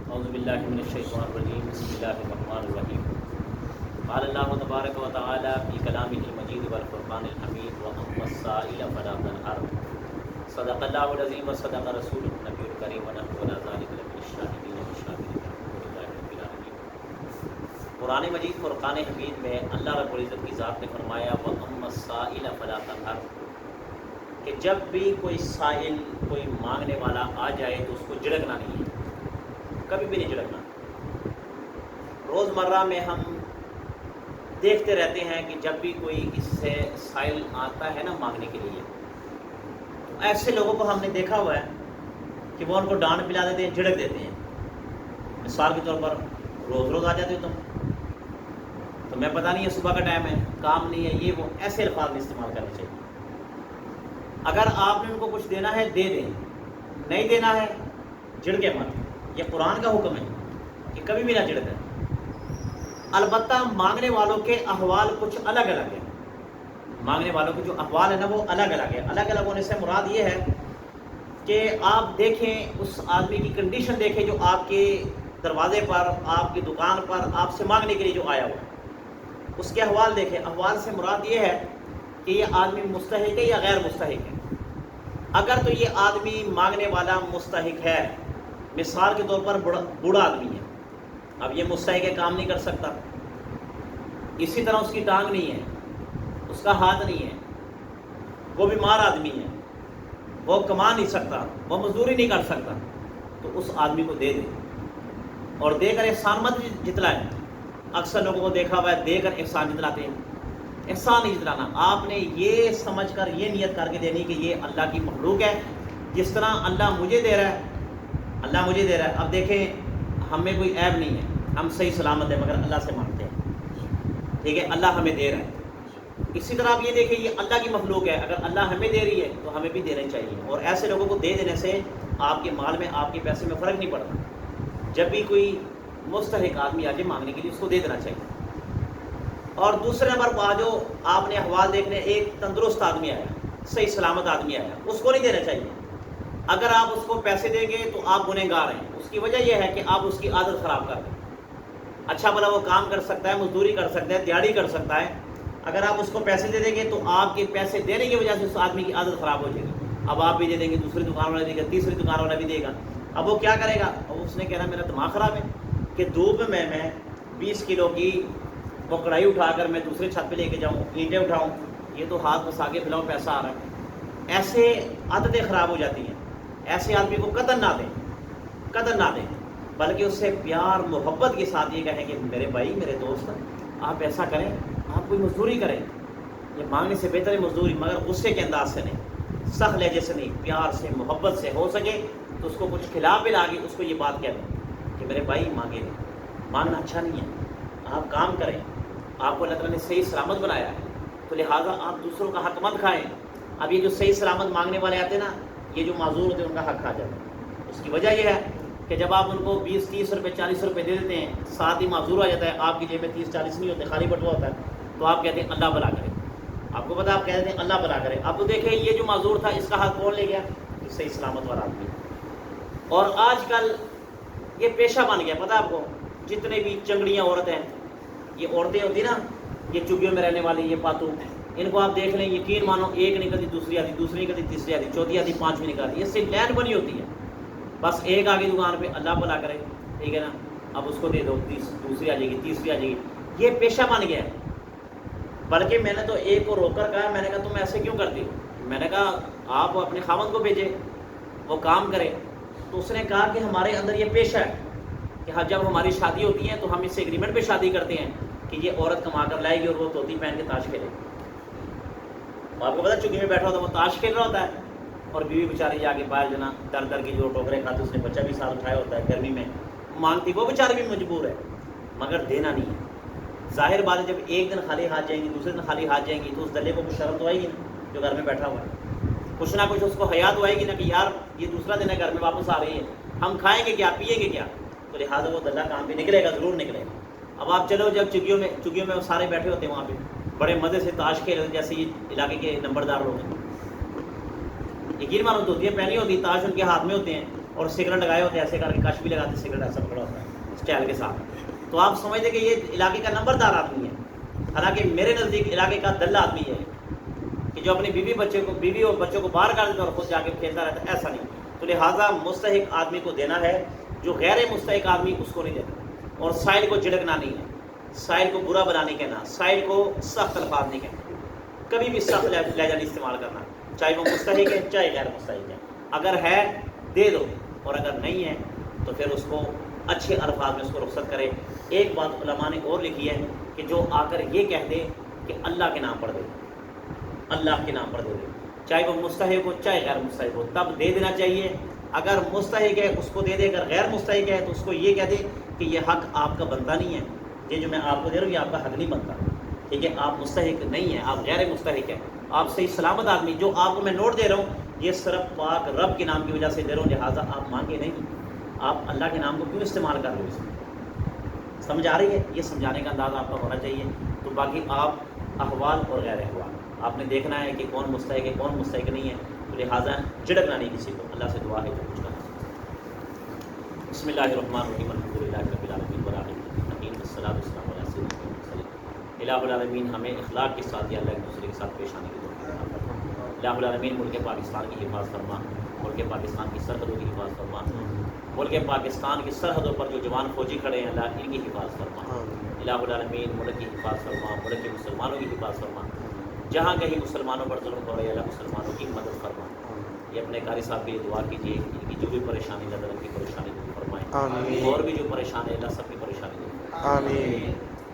اعوذ باللہ من الشیطان الرجیم بسم اللہ الرحمن الرحیم قال اللہ تبارک و تعالی فی کلامہ المجید والفرقان الحمید واما السائل فلا تنہر صدق اللہ العظیم وصدق رسولہ النبی الکریم ونحن علی ذلک لمن الشاہدین والشاکرین الحمد للہ رب العالمین۔ قرآن مجید فرقان حمید میں اللہ رب العزت کی ذات نے فرمایا واما السائل فلا تنہر، کہ جب بھی کوئی سائل کوئی مانگنے والا آ جائے تو اس کو جھڑکنا نہیں ہے، کبھی بھی نہیں جھڑکنا۔ روزمرہ میں ہم دیکھتے رہتے ہیں کہ جب بھی کوئی اس سے سائل آتا ہے نا مانگنے کے لیے، تو ایسے لوگوں کو ہم نے دیکھا ہوا ہے کہ وہ ان کو ڈانٹ پلا دیتے ہیں، جھڑک دیتے ہیں۔ مثال کے طور پر روز روز آ جاتے ہو تو میں پتہ نہیں ہے صبح کا ٹائم ہے، کام نہیں ہے، یہ وہ ایسے الفاظ میں استعمال کرنے چاہیے۔ اگر آپ نے ان کو کچھ دینا ہے دے دیں، نہیں دینا ہے جھڑکے مت۔ یہ قرآن کا حکم ہے کہ کبھی بھی نہ جھڑکیں۔ البتہ مانگنے والوں کے احوال کچھ الگ الگ ہیں، مانگنے والوں کے جو احوال ہیں نا وہ الگ الگ ہیں۔ الگ الگ ہونے سے مراد یہ ہے کہ آپ دیکھیں اس آدمی کی کنڈیشن دیکھیں جو آپ کے دروازے پر، آپ کی دکان پر آپ سے مانگنے کے لیے جو آیا ہوا ہے، اس کے احوال دیکھیں۔ احوال سے مراد یہ ہے کہ یہ آدمی مستحق ہے یا غیر مستحق ہے۔ اگر تو یہ آدمی مانگنے والا مستحق ہے، مثال کے طور پر بوڑھا آدمی ہے، اب یہ مستحق ہے، کام نہیں کر سکتا، اسی طرح اس کی ٹانگ نہیں ہے، اس کا ہاتھ نہیں ہے، وہ بیمار آدمی ہے، وہ کما نہیں سکتا، وہ مزدوری نہیں کر سکتا، تو اس آدمی کو دے دے اور دے کر احسان مت جتلائیں۔ اکثر لوگوں کو دیکھا ہوا ہے دے کر احسان جتلاتے ہیں۔ احسان نہیں جتلانا، آپ نے یہ سمجھ کر یہ نیت کر کے دینی کہ یہ اللہ کی مخلوق ہے، جس طرح اللہ مجھے دے رہا ہے، اللہ مجھے دے رہا ہے۔ اب دیکھیں ہم میں کوئی عیب نہیں ہے، ہم صحیح سلامت ہیں، مگر اللہ سے مانگتے ہیں، ٹھیک ہے، اللہ ہمیں دے رہا ہے۔ اسی طرح آپ یہ دیکھیں یہ اللہ کی مخلوق ہے، اگر اللہ ہمیں دے رہی ہے تو ہمیں بھی دینا چاہیے۔ اور ایسے لوگوں کو دے دینے سے آپ کے مال میں، آپ کے پیسے میں فرق نہیں پڑتا۔ جب بھی کوئی مستحق آدمی آ جائے مانگنے کے لیے اس کو دے دینا چاہیے۔ اور دوسرے نمبر پر جو آپ نے احوال دیکھنے، ایک تندرست آدمی آیا، صحیح سلامت آدمی آیا، اس کو نہیں دینا چاہیے۔ اگر آپ اس کو پیسے دیں گے تو آپ گنہگار ہیں۔ اس کی وجہ یہ ہے کہ آپ اس کی عادت خراب کر دیں۔ اچھا بھلا وہ کام کر سکتا ہے، مزدوری کر سکتا ہے، دیہڑی کر سکتا ہے، اگر آپ اس کو پیسے دے دیں گے تو آپ کے پیسے دینے کی وجہ سے اس آدمی کی عادت خراب ہو جائے گی۔ اب آپ بھی دے دیں گے، دوسری دکان والا دے گا، تیسری دکان والا بھی دے گا۔ اب وہ کیا کرے گا؟ اب اس نے کہنا میرا دماغ خراب ہے کہ دھوپ میں 20 کلو کی وہ کڑھائی اٹھا کر میں دوسرے چھت پہ لے کے جاؤں، اینٹیں اٹھاؤں، یہ تو ہاتھ پھنسا کے پھلاؤ، پیسہ آ رہا ہے۔ ایسے عادتیں خراب ہو جاتی ہیں۔ ایسے آدمی کو قدر نہ دیں، قدر نہ دیں، بلکہ اس سے پیار محبت کے ساتھ یہ کہیں کہ میرے بھائی، میرے دوست، آپ ایسا کریں، آپ کوئی مزدوری کریں، یہ مانگنے سے بہتر ہے مزدوری، مگر غصے کے انداز سے نہیں، سخت لہجے سے نہیں، پیار سے محبت سے، ہو سکے تو اس کو کچھ کھلا پلا کے اس کو یہ بات کہہ دیں کہ میرے بھائی مانگے نہیں، مانگنا اچھا نہیں ہے، آپ کام کریں، آپ کو اللہ تعالیٰ نے صحیح سلامت بنایا ہے، تو لہٰذا آپ دوسروں کا حق مت کھائیں۔ اب یہ جو صحیح سلامت مانگنے والے آتے ہیں نا، یہ جو معذور ہوتے ہیں ان کا حق کھا جاتا ہے۔ اس کی وجہ یہ ہے کہ جب آپ ان کو 20-30 روپے 40 روپے دے دیتے ہیں، ساتھ ہی معذور آ جاتا ہے، آپ کی جیب میں 30-40 نہیں ہوتے، خالی بٹوا ہوتا ہے، تو آپ کہتے ہیں اللہ بھلا کرے۔ آپ کو پتا، آپ کہتے ہیں اللہ بھلا کرے۔ اب تو دیکھیں یہ جو معذور تھا اس کا حق کون لے گیا؟ یہ صحیح سلامت والا آدمی۔ اور آج کل یہ پیشہ بن گیا، پتہ آپ کو، جتنے بھی چنگڑیاں عورتیں ہیں، یہ عورتیں ہوتی نا، یہ چگیوں میں رہنے والی، یہ پاتو، ان کو آپ دیکھ لیں، یقین مانو ایک نکلتی دوسری آتی، دوسری نکلتی تیسری آتی، چوتھی آتی، پانچویں نکلتی، اس سے لین بنی ہوتی ہے۔ بس ایک آگے دکان پہ اللہ بھلا کرے، ٹھیک ہے نا، اب اس کو دے دو، دوسری آ جائے گی، تیسری آ جائے گی، یہ پیشہ بن گیا ہے۔ بلکہ میں نے تو ایک کو روک کر کہا، میں نے کہا تم ایسے کیوں کرتی ہو؟ میں نے کہا آپ اپنے خاوند کو بھیجے، وہ کام کرے۔ تو اس نے کہا کہ ہمارے اندر یہ پیشہ ہے کہ جب ہماری شادی ہوتی ہے تو ہم اس سے ایگریمنٹ پہ شادی کرتے ہیں کہ یہ عورت کما کر لائے گی اور وہ دھوتی پہن کے تاش کھیلے گی۔ آپ کو پتا چگی میں بیٹھا ہوتا ہے، وہ تاش کھیل رہا ہوتا ہے، اور بیوی بیچاری جا کے باہر جنا در در کی جو ٹوکرے کھاتے، اس نے بچہ بھی ساتھ اٹھایا ہوتا ہے، گرمی میں مانگتی، وہ بیچاری بھی مجبور ہے، مگر دینا نہیں ہے۔ ظاہر بات ہے جب ایک دن خالی ہاتھ جائیں گی، دوسرے دن خالی ہاتھ جائیں گی، تو اس دلے کو کچھ شرم تو آئے گی نا، جو گھر میں بیٹھا ہوا ہے، کچھ نہ کچھ اس کو حیا تو آئے گی نا کہ یار یہ دوسرا دن ہے، گھر میں واپس آ رہی ہے، ہم کھائیں گے کیا، پیئیں گے کیا؟ تو لہٰذا وہ دلہ کام بھی نکلے گا، ضرور نکلے گا۔ اب آپ چلو، جب چگیوں میں وہ سارے بیٹھے ہوتے ہیں وہاں پہ، بڑے مزے سے تاش کھیل رہے، جیسے یہ علاقے کے نمبردار لوگ ہیں، یقین مانو دھوتیاں پہنی ہوتی، تاش ان کے ہاتھ میں ہوتے ہیں، اور سگریٹ لگائے ہوتے ہیں ایسے کر کے کش بھی لگاتے سگریٹ ایسا پکڑا ہوتا ہے اسٹائل کے ساتھ. تو آپ سمجھتے کہ یہ علاقے کا نمبردار آدمی ہے، حالانکہ میرے نزدیک علاقے کا دلہ آدمی ہے کہ جو اپنی بیوی اور بچوں کو باہر کر دیتا اور خود جا کے کھیلتا رہتا ہے. ایسا نہیں. تو لہٰذا مستحق آدمی کو دینا ہے، جو غیر مستحق آدمی اس کو نہیں دینا. اور سائل کو جھڑکنا نہیں ہے، سائل کو برا بنا نہیں کہنا، سائل کو سخت الفاظ نہیں کہنا، کبھی بھی سخت لہجہ نہیں استعمال کرنا، چاہے وہ مستحق ہے چاہے غیر مستحق ہے. اگر ہے دے دو، اور اگر نہیں ہے تو پھر اس کو اچھے الفاظ میں اس کو رخصت کرے. ایک بات علماء نے اور لکھی ہے کہ جو آ کر یہ کہہ دے کہ اللہ کے نام پر دے، اللہ کے نام پر دے دے، چاہے وہ مستحق ہو چاہے غیر مستحق ہو، تب دے دینا چاہیے. اگر مستحق ہے اس کو دے دے، اگر غیر مستحق ہے تو اس کو یہ کہہ دے کہ یہ حق آپ کا بنتا نہیں ہے، یہ جو میں آپ کو دے رہا ہوں یہ آپ کا حق نہیں بنتا. ٹھیک ہے، آپ مستحق نہیں ہیں، آپ غیر مستحق ہیں، آپ صحیح سلامت آدمی. جو آپ کو میں نوٹ دے رہا ہوں یہ صرف پاک رب کے نام کی وجہ سے دے رہا ہوں، لہٰذا آپ مانگے نہیں. آپ اللہ کے نام کو کیوں استعمال کر رہے ہو؟ اس میں سمجھ آ رہی ہے؟ یہ سمجھانے کا انداز آپ کا ہونا چاہیے. تو باقی آپ احوال اور غیر احوال آپ نے دیکھنا ہے کہ کون مستحق ہے کون مستحق نہیں ہے. تو لہٰذا جھڑکنا نہیں کسی کو. اللہ سے دعا ہے جو کچھ کرنا. بسم اللہ الرحمن الرحیم، الحمد للہ رب العالمین والصلاۃ والسلام علی سیدنا محمد صلی اللہ علیہ العالمین. ہمیں اخلاق کے ساتھ یا اللہ ایک دوسرے کے ساتھ پیش آنے کی توفیق عطا فرما. اللہ العالمین ملک پاکستان کی حفاظت فرما، ملک پاکستان کی سرحدوں کی حفاظت فرما، ملک پاکستان کی سرحدوں پر جو جوان فوجی کھڑے ہیں اللہ ان کی حفاظت فرما. الہ العالمین ملک کی حفاظت فرما، ملک کے مسلمانوں کی حفاظت فرما. جہاں کہیں مسلمانوں پر ظلم ہو رہا ہے اللہ مسلمانوں کی مدد فرما. یہ اپنے قاری صاحب کے لیے دعا کیجیے، ان کی جو بھی پریشانی اللہ تعالیٰ کی پریشانی دور فرمائے، اور بھی جو پریشان ہے اللہ سب کی پریشانی دور فرمائے.